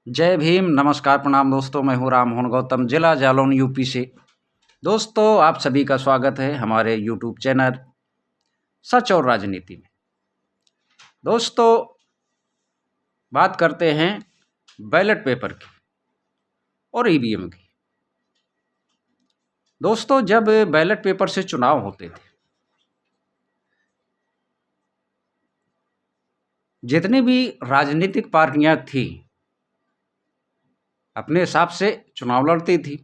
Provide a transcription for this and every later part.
जय भीम, नमस्कार, प्रणाम दोस्तों। मैं हूँ राम मोहन गौतम, जिला जालौन यूपी से। दोस्तों, आप सभी का स्वागत है हमारे यूट्यूब चैनल सच और राजनीति में। दोस्तों, बात करते हैं बैलेट पेपर की और ईवीएम की। दोस्तों, जब बैलेट पेपर से चुनाव होते थे, जितनी भी राजनीतिक पार्टियां थी अपने हिसाब से चुनाव लड़ती थी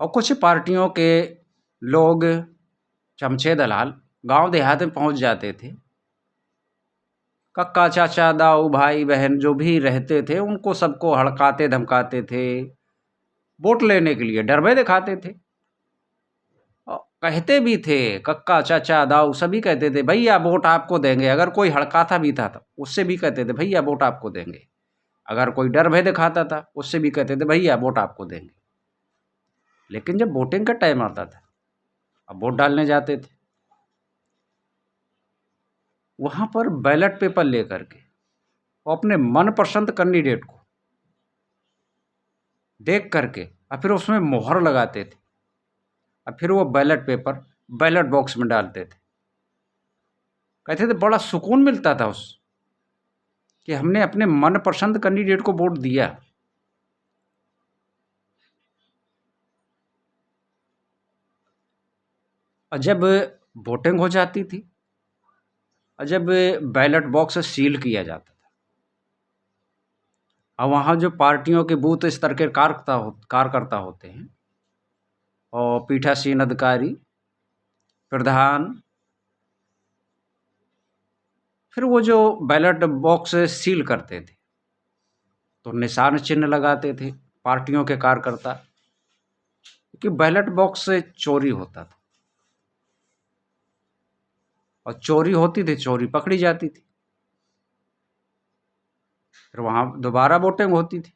और कुछ पार्टियों के लोग, चमचे दलाल गांव देहात में पहुंच जाते थे। कक्का चाचा दाऊ भाई बहन जो भी रहते थे उनको सबको हड़काते धमकाते थे, वोट लेने के लिए डरवे दिखाते थे। और कहते भी थे, कक्का चाचा दाऊ सभी कहते थे भैया वोट आपको देंगे। अगर कोई हड़काता भी था तो उससे भी कहते थे भैया वोट आपको देंगे। अगर कोई डर भय दिखाता था उससे भी कहते थे भैया वोट आपको देंगे। लेकिन जब वोटिंग का टाइम आता था, अब वोट डालने जाते थे, वहां पर बैलेट पेपर लेकर के वो अपने मनपसंद कैंडिडेट को देख करके और फिर उसमें मोहर लगाते थे और फिर वो बैलेट पेपर बैलेट बॉक्स में डालते थे। कहते थे बड़ा सुकून मिलता था उस कि हमने अपने मनपसंद कैंडिडेट को वोट दिया। और जब वोटिंग हो जाती थी और जब बैलेट बॉक्स सील किया जाता था और वहाँ जो पार्टियों के बूथ स्तर के कार्यकर्ता होते हैं और पीठासीन अधिकारी, प्रधान, फिर वो जो बैलेट बॉक्स सील करते थे तो निशान चिन्ह लगाते थे पार्टियों के कार्यकर्ता, क्योंकि बैलेट बॉक्स से चोरी होता था और चोरी होती थी, चोरी पकड़ी जाती थी, फिर वहाँ दोबारा वोटिंग होती थी।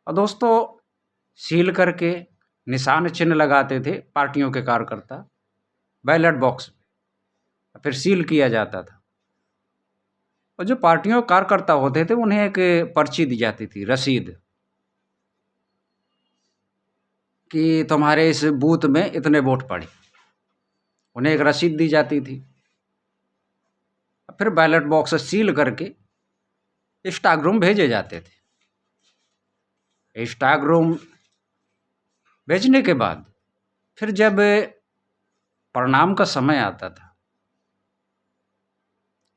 और दोस्तों, सील करके निशान चिन्ह लगाते थे पार्टियों के कार्यकर्ता बैलेट बॉक्स में, फिर सील किया जाता था। और जो पार्टियों के कार्यकर्ता होते थे उन्हें एक पर्ची दी जाती थी, रसीद, कि तुम्हारे इस बूथ में इतने वोट पड़े। उन्हें एक रसीद दी जाती थी। फिर बैलेट बॉक्स सील करके स्ट्रांग रूम भेजे जाते थे। स्ट्रांग रूम भेजने के बाद फिर जब परिणाम का समय आता था,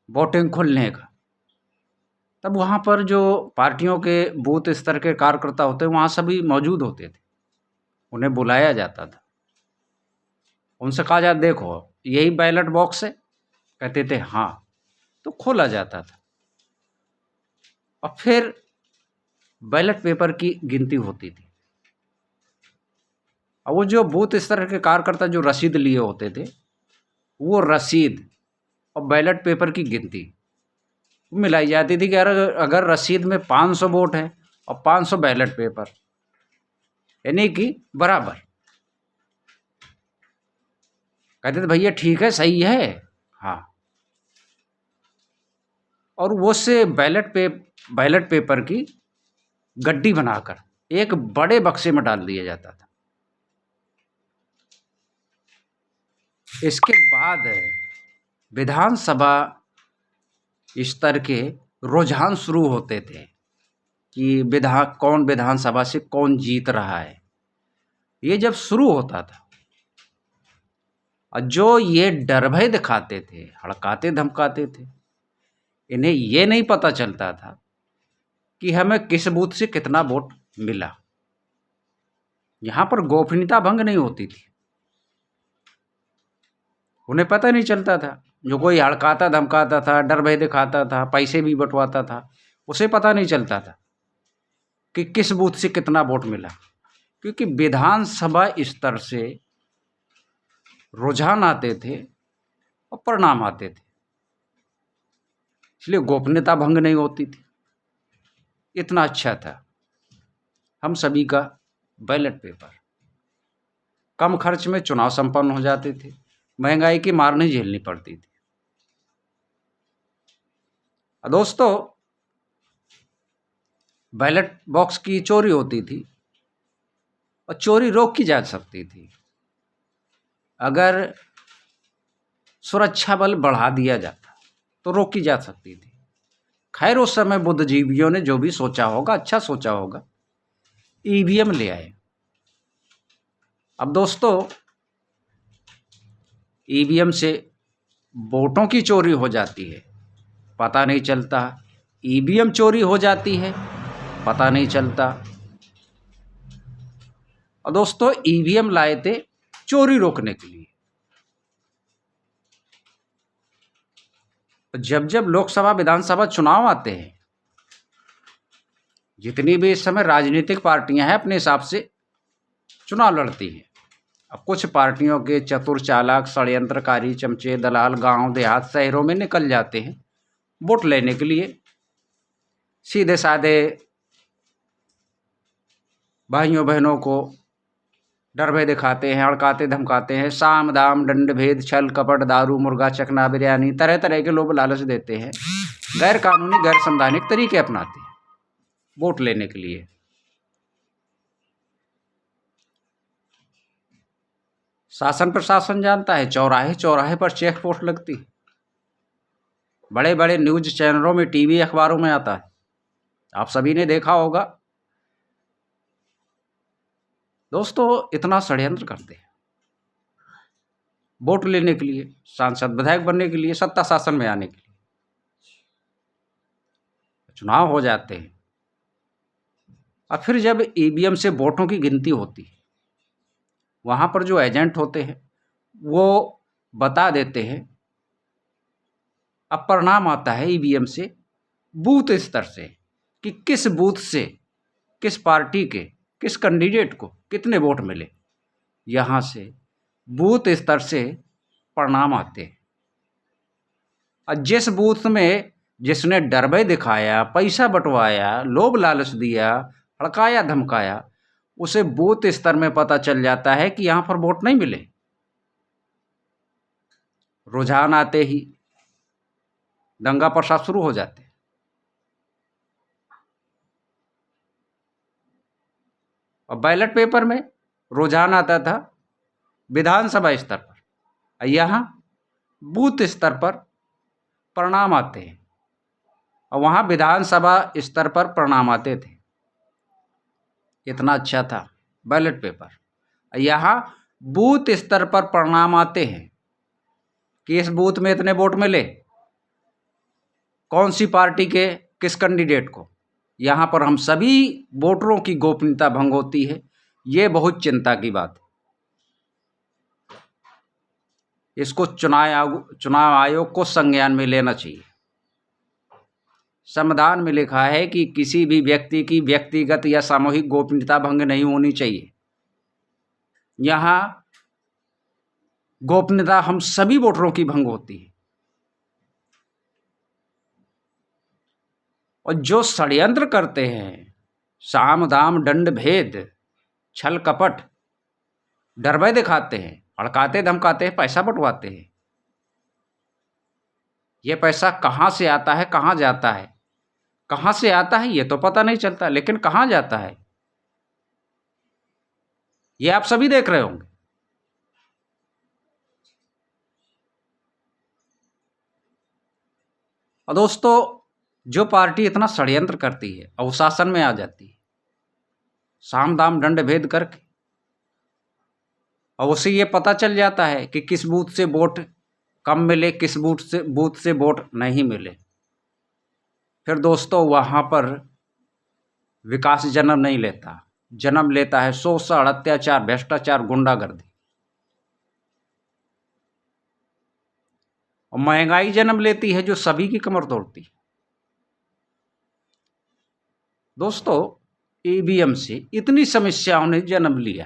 वोटिंग खुलने का, तब वहाँ पर जो पार्टियों के बूथ स्तर के कार्यकर्ता होते हैं वहाँ सभी मौजूद होते थे। उन्हें बुलाया जाता था, उनसे कहा जाता देखो यही बैलेट बॉक्स है। कहते थे हाँ, तो खोला जाता था और फिर बैलेट पेपर की गिनती होती थी। और वो जो बूथ स्तर के कार्यकर्ता जो रसीद लिए होते थे, वो रसीद और बैलेट पेपर की गिनती मिलाई जाती थी कि अगर रसीद में 500 वोट है और 500 बैलेट पेपर, यानी कि बराबर। कहते थे भैया ठीक है, सही है, हाँ। और वो से बैलेट पेपर की गड्डी बनाकर एक बड़े बक्से में डाल दिया जाता था। इसके बाद विधानसभा स्तर के रुझान शुरू होते थे कि कौन विधानसभा से कौन जीत रहा है। ये जब शुरू होता था और जो ये डर भय दिखाते थे, हड़काते धमकाते थे, इन्हें ये नहीं पता चलता था कि हमें किस बूथ से कितना वोट मिला। यहाँ पर गोपनीयता भंग नहीं होती थी, उन्हें पता नहीं चलता था। जो कोई हड़काता धमकाता था, डर भय दिखाता था, पैसे भी बंटवाता था, उसे पता नहीं चलता था कि किस बूथ से कितना वोट मिला, क्योंकि विधानसभा स्तर से रुझान आते थे और परिणाम आते थे, इसलिए गोपनीयता भंग नहीं होती थी। इतना अच्छा था हम सभी का बैलेट पेपर। कम खर्च में चुनाव संपन्न हो जाते थे, महंगाई की मार नहीं झेलनी पड़ती थी। दोस्तों, बैलेट बॉक्स की चोरी होती थी और चोरी रोकी जा सकती थी अगर सुरक्षा बल बढ़ा दिया जाता तो रोकी जा सकती थी। खैर, उस समय बुद्धिजीवियों ने जो भी सोचा होगा, अच्छा सोचा होगा, ईवीएम ले आए। अब दोस्तों, ईवीएम से वोटों की चोरी हो जाती है, पता नहीं चलता। ईवीएम चोरी हो जाती है, पता नहीं चलता। और दोस्तों, ईवीएम लाए थे चोरी रोकने के लिए। जब जब लोकसभा विधानसभा चुनाव आते हैं, जितनी भी इस समय राजनीतिक पार्टियां हैं अपने हिसाब से चुनाव लड़ती हैं। अब कुछ पार्टियों के चतुर चालाक षड्यंत्रकारी चमचे दलाल गांव देहात शहरों में निकल जाते हैं वोट लेने के लिए। सीधे साधे भाइयों बहनों को डर भय दिखाते हैं, हड़काते धमकाते हैं, साम दाम दंड भेद छल कपट दारू मुर्गा चकना बिरयानी तरह तरह के लोग लालच देते हैं, गैर कानूनी गैर संवैधानिक तरीके अपनाते हैं वोट लेने के लिए। शासन प्रशासन जानता है, चौराहे चौराहे पर चेक पोस्ट लगती है, बड़े बड़े न्यूज चैनलों में, टीवी अखबारों में आता है, आप सभी ने देखा होगा। दोस्तों, इतना षड्यंत्र करते हैं वोट लेने के लिए, सांसद विधायक बनने के लिए, सत्ता शासन में आने के लिए। चुनाव हो जाते हैं और फिर जब ईवीएम से वोटों की गिनती होती है, वहाँ पर जो एजेंट होते हैं वो बता देते हैं। अब परिणाम आता है ईवीएम से बूथ स्तर से कि किस बूथ से किस पार्टी के किस कैंडिडेट को कितने वोट मिले। यहाँ से बूथ स्तर से परिणाम आते हैं और जिस बूथ में जिसने डर भय दिखाया, पैसा बंटवाया, लोभ लालच दिया, हड़काया धमकाया, उसे बूथ स्तर में पता चल जाता है कि यहाँ पर वोट नहीं मिले। रुझान आते ही दंगा फसाद शुरू हो जाते हैं। और बैलेट पेपर में रुझान आता था विधानसभा स्तर पर, और यहाँ बूथ स्तर पर परिणाम आते हैं, और वहाँ विधानसभा स्तर पर परिणाम आते थे। इतना अच्छा था बैलेट पेपर। यहाँ बूथ स्तर पर परिणाम आते हैं कि इस बूथ में इतने वोट मिले, कौन सी पार्टी के किस कैंडिडेट को। यहाँ पर हम सभी वोटरों की गोपनीयता भंग होती है। ये बहुत चिंता की बात है। इसको चुनाव आयोग को संज्ञान में लेना चाहिए। संविधान में लिखा है कि किसी भी व्यक्ति की व्यक्तिगत या सामूहिक गोपनीयता भंग नहीं होनी चाहिए। यहाँ गोपनीयता हम सभी वोटरों की भंग होती है। और जो षड्यंत्र करते हैं, साम दाम दंड भेद छल कपट, डर भय दिखाते हैं, हड़काते धमकाते हैं, पैसा बंटवाते हैं, ये पैसा कहाँ से आता है, कहाँ जाता है, कहाँ से आता है ये तो पता नहीं चलता, लेकिन कहाँ जाता है ये आप सभी देख रहे होंगे। और दोस्तों, जो पार्टी इतना षड्यंत्र करती है और शासन में आ जाती है साम दाम दंड भेद करके, और उसे ये पता चल जाता है कि किस बूथ से वोट कम मिले, किस बूथ से वोट नहीं मिले, फिर दोस्तों वहाँ पर विकास जन्म नहीं लेता, जन्म लेता है शोषण, अत्याचार, भ्रष्टाचार, गुंडागर्दी। और महंगाई जन्म लेती है जो सभी की कमर तोड़ती है। दोस्तों, ईवीएम से इतनी समस्याओं ने जन्म लिया।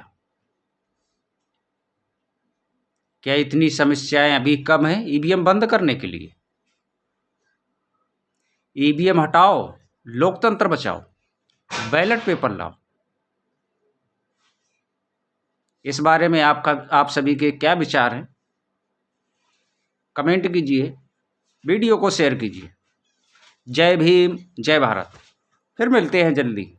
क्या इतनी समस्याएं अभी कम हैं ईवीएम बंद करने के लिए? ईवीएम हटाओ, लोकतंत्र बचाओ, बैलेट पेपर लाओ। इस बारे में आप सभी के क्या विचार हैं? कमेंट कीजिए, वीडियो को शेयर कीजिए। जय भीम, जय भारत। फिर मिलते हैं जल्दी।